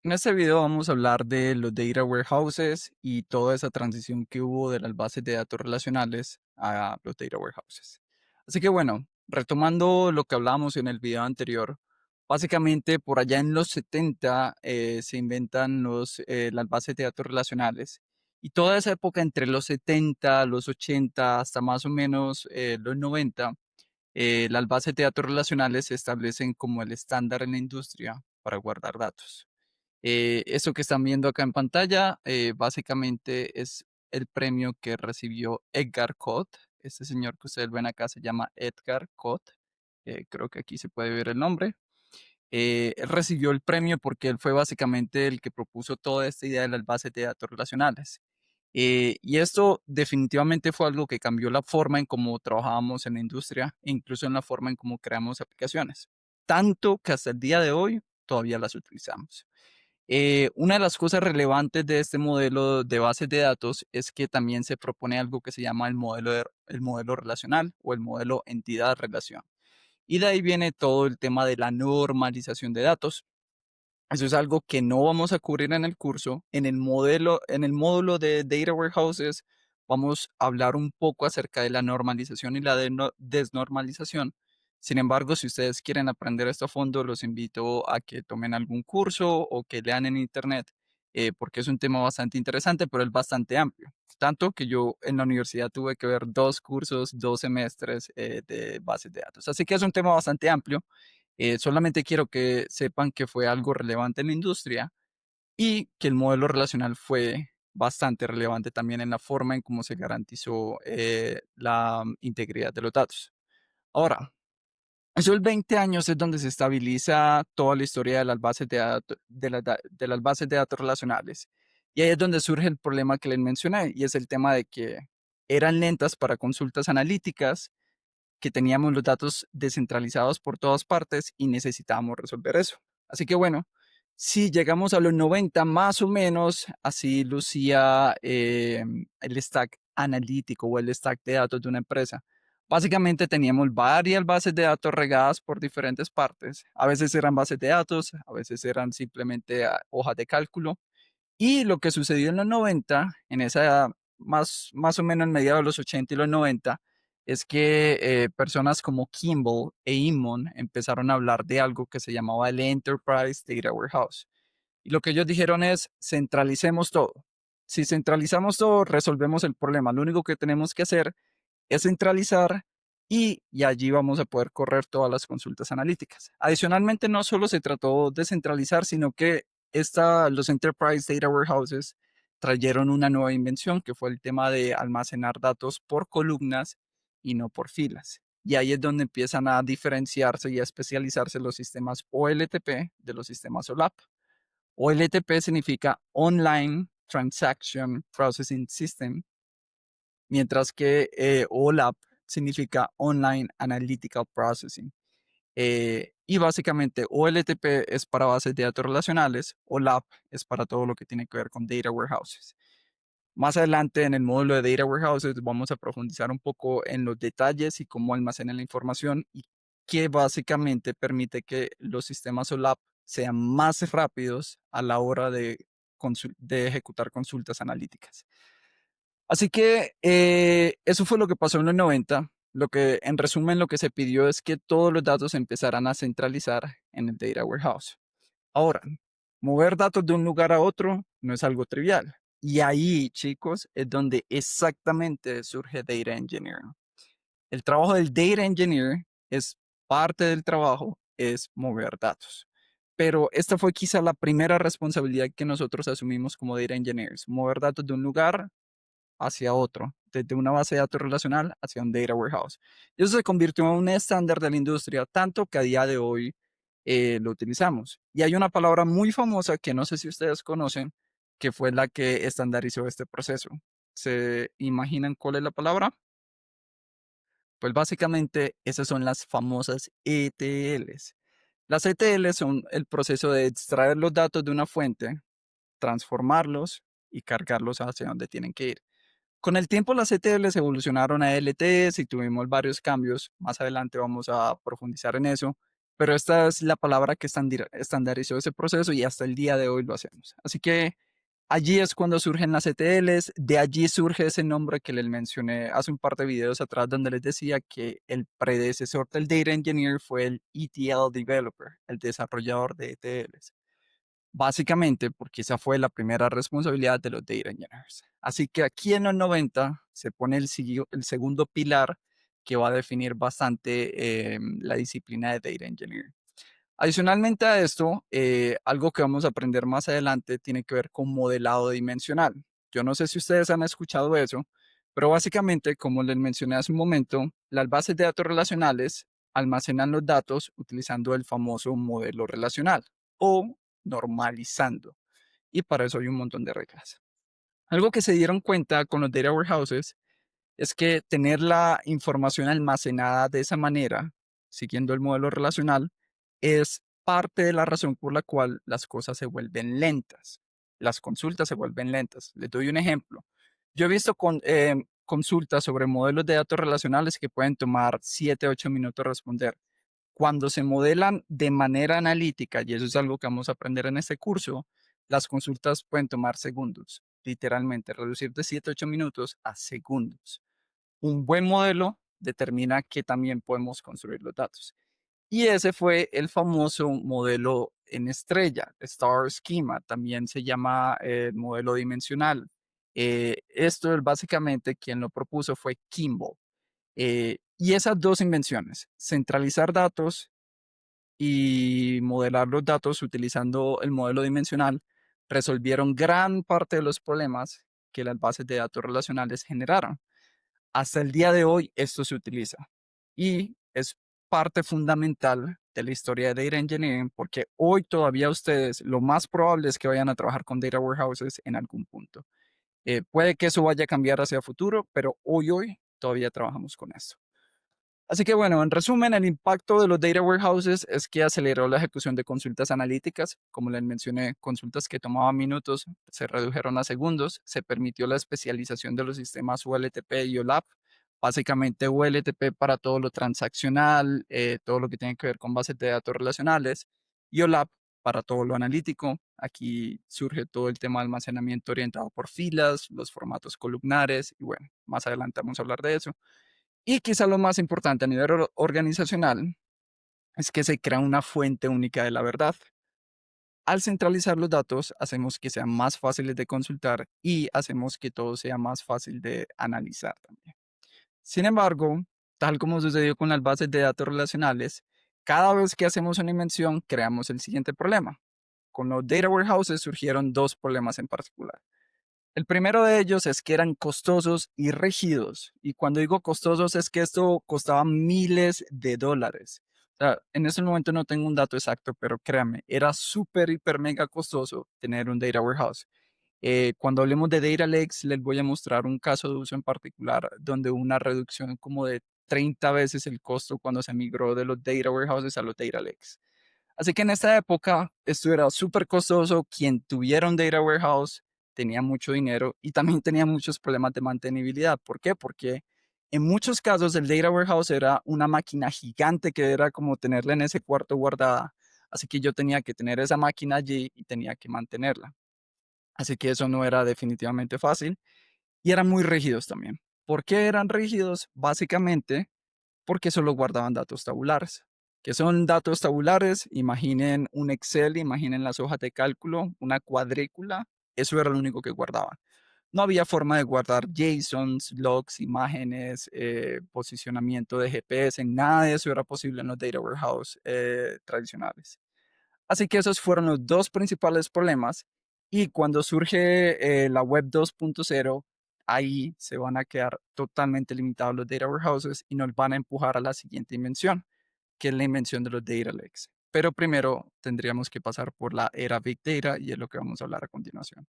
En este video vamos a hablar de los data warehouses y toda esa transición que hubo de las bases de datos relacionales a los data warehouses. Así que bueno, retomando lo que hablamos en el video anterior, básicamente por allá en los 70 se inventan las bases de datos relacionales y toda esa época entre los 70, los 80 hasta más o menos los 90, las bases de datos relacionales se establecen como el estándar en la industria para guardar datos. Eso que están viendo acá en pantalla, básicamente es el premio que recibió Edgar Codd. Este señor que ustedes ven acá se llama Edgar Codd. Creo que aquí se puede ver el nombre. Él recibió el premio porque él fue básicamente el que propuso toda esta idea de las bases de datos relacionales. Y esto definitivamente fue algo que cambió la forma en cómo trabajábamos en la industria e incluso en la forma en cómo creamos aplicaciones. Tanto que hasta el día de hoy todavía las utilizamos. Una de las cosas relevantes de este modelo de bases de datos es que también se propone algo que se llama el modelo relacional o el modelo entidad-relación. Y de ahí viene todo el tema de la normalización de datos. Eso es algo que no vamos a cubrir en el curso. En el módulo de Data Warehouses, vamos a hablar un poco acerca de la normalización y la desnormalización. Sin embargo, si ustedes quieren aprender esto a fondo, los invito a que tomen algún curso o que lean en internet, porque es un tema bastante interesante, pero es bastante amplio. Tanto que yo en la universidad tuve que ver dos cursos, 2 semestres de bases de datos. Así que es un tema bastante amplio. Solamente quiero que sepan que fue algo relevante en la industria y que el modelo relacional fue bastante relevante también en la forma en cómo se garantizó la integridad de los datos. Ahora, esos 20 años es donde se estabiliza toda la historia de las bases de datos, de las bases de datos relacionales. Y ahí es donde surge el problema que les mencioné, y es el tema de que eran lentas para consultas analíticas, que teníamos los datos descentralizados por todas partes y necesitábamos resolver eso. Así que bueno, si llegamos a los 90 más o menos, así lucía el stack analítico o el stack de datos de una empresa. Básicamente teníamos varias bases de datos regadas por diferentes partes. A veces eran bases de datos, a veces eran simplemente hojas de cálculo. Y lo que sucedió en los 90, en esa más o menos en mediados de los 80 y los 90, es que personas como Kimball e Inmon empezaron a hablar de algo que se llamaba el Enterprise Data Warehouse. Y lo que ellos dijeron es, centralicemos todo. Si centralizamos todo, resolvemos el problema. Lo único que tenemos que hacer es centralizar y allí vamos a poder correr todas las consultas analíticas. Adicionalmente, no solo se trató de centralizar, sino que los Enterprise Data Warehouses trajeron una nueva invención, que fue el tema de almacenar datos por columnas y no por filas. Y ahí es donde empiezan a diferenciarse y a especializarse los sistemas OLTP de los sistemas OLAP. OLTP significa Online Transaction Processing System, mientras que OLAP significa Online Analytical Processing. Y básicamente OLTP es para bases de datos relacionales, OLAP es para todo lo que tiene que ver con data warehouses. Más adelante en el módulo de Data Warehouses vamos a profundizar un poco en los detalles y cómo almacenan la información y qué básicamente permite que los sistemas OLAP sean más rápidos a la hora de ejecutar consultas analíticas. Así que eso fue lo que pasó en los 90. En resumen, lo que se pidió es que todos los datos se empezaran a centralizar en el Data Warehouse. Ahora, mover datos de un lugar a otro no es algo trivial. Y ahí, chicos, es donde exactamente surge Data Engineering. El trabajo del Data Engineer es parte del trabajo, es mover datos. Pero esta fue quizá la primera responsabilidad que nosotros asumimos como Data Engineers, mover datos de un lugar hacia otro, desde una base de datos relacional hacia un data warehouse. Y eso se convirtió en un estándar de la industria, tanto que a día de hoy lo utilizamos. Y hay una palabra muy famosa que no sé si ustedes conocen, que fue la que estandarizó este proceso. ¿Se imaginan cuál es la palabra? Pues básicamente esas son las famosas ETLs. Las ETLs son el proceso de extraer los datos de una fuente, transformarlos y cargarlos hacia donde tienen que ir. Con el tiempo las ETLs evolucionaron a LTS y tuvimos varios cambios. Más adelante vamos a profundizar en eso. pero esta es la palabra que estandarizó ese proceso y hasta el día de hoy lo hacemos. Así que allí es cuando surgen las ETLs, de allí surge ese nombre que les mencioné hace un par de videos atrás donde les decía que el predecesor del Data Engineer fue el ETL Developer, el desarrollador de ETLs. Básicamente porque esa fue la primera responsabilidad de los Data Engineers. Así que aquí en los 90 se pone el segundo pilar que va a definir bastante la disciplina de Data Engineering. Adicionalmente a esto, algo que vamos a aprender más adelante tiene que ver con modelado dimensional. Yo no sé si ustedes han escuchado eso, pero básicamente, como les mencioné hace un momento, las bases de datos relacionales almacenan los datos utilizando el famoso modelo relacional o normalizando. Y para eso hay un montón de reglas. Algo que se dieron cuenta con los data warehouses es que tener la información almacenada de esa manera, siguiendo el modelo relacional, es parte de la razón por la cual las cosas se vuelven lentas. Las consultas se vuelven lentas. Les doy un ejemplo. Yo he visto consultas sobre modelos de datos relacionales que pueden tomar 7, 8 minutos responder. Cuando se modelan de manera analítica, y eso es algo que vamos a aprender en este curso, las consultas pueden tomar segundos, literalmente, reducir de 7, 8 minutos a segundos. Un buen modelo determina que también podemos construir los datos. Y ese fue el famoso modelo en estrella, Star Schema, también se llama modelo dimensional. Esto es básicamente quien lo propuso fue Kimball. Y esas dos invenciones, centralizar datos y modelar los datos utilizando el modelo dimensional, resolvieron gran parte de los problemas que las bases de datos relacionales generaron. Hasta el día de hoy esto se utiliza y es parte fundamental de la historia de Data Engineering porque hoy todavía ustedes lo más probable es que vayan a trabajar con Data Warehouses en algún punto. Puede que eso vaya a cambiar hacia el futuro, pero hoy todavía trabajamos con esto. Así que bueno, en resumen, el impacto de los data warehouses es que aceleró la ejecución de consultas analíticas. Como les mencioné, consultas que tomaban minutos se redujeron a segundos. Se permitió la especialización de los sistemas OLTP y OLAP. Básicamente OLTP para todo lo transaccional, todo lo que tiene que ver con bases de datos relacionales y OLAP para todo lo analítico. Aquí surge todo el tema de almacenamiento orientado por filas, los formatos columnares y bueno, más adelante vamos a hablar de eso. Y quizá lo más importante a nivel organizacional es que se crea una fuente única de la verdad. Al centralizar los datos, hacemos que sean más fáciles de consultar y hacemos que todo sea más fácil de analizar también. Sin embargo, tal como sucedió con las bases de datos relacionales, cada vez que hacemos una invención, creamos el siguiente problema. Con los data warehouses surgieron dos problemas en particular. El primero de ellos es que eran costosos y rígidos. Y cuando digo costosos es que esto costaba miles de dólares. O sea, en ese momento no tengo un dato exacto, pero créanme, era súper, hiper, mega costoso tener un data warehouse. Cuando hablemos de data lakes, les voy a mostrar un caso de uso en particular donde hubo una reducción como de 30 veces el costo cuando se migró de los data warehouses a los data lakes. Así que en esta época esto era súper costoso. Quien tuviera un data warehouse tenía mucho dinero y también tenía muchos problemas de mantenibilidad. ¿Por qué? Porque en muchos casos el data warehouse era una máquina gigante que era como tenerla en ese cuarto guardada. Así que yo tenía que tener esa máquina allí y tenía que mantenerla. Así que eso no era definitivamente fácil y eran muy rígidos también. ¿Por qué eran rígidos? Básicamente porque solo guardaban datos tabulares. ¿Qué son datos tabulares? Imaginen un Excel, imaginen las hojas de cálculo, una cuadrícula, eso era lo único que guardaban. No había forma de guardar JSONs, logs, imágenes, posicionamiento de GPS, nada de eso era posible en los data warehouse tradicionales. Así que esos fueron los dos principales problemas. Y cuando surge la web 2.0, ahí se van a quedar totalmente limitados los data warehouses y nos van a empujar a la siguiente invención, que es la invención de los data lakes. Pero primero tendríamos que pasar por la era Big Data y es lo que vamos a hablar a continuación.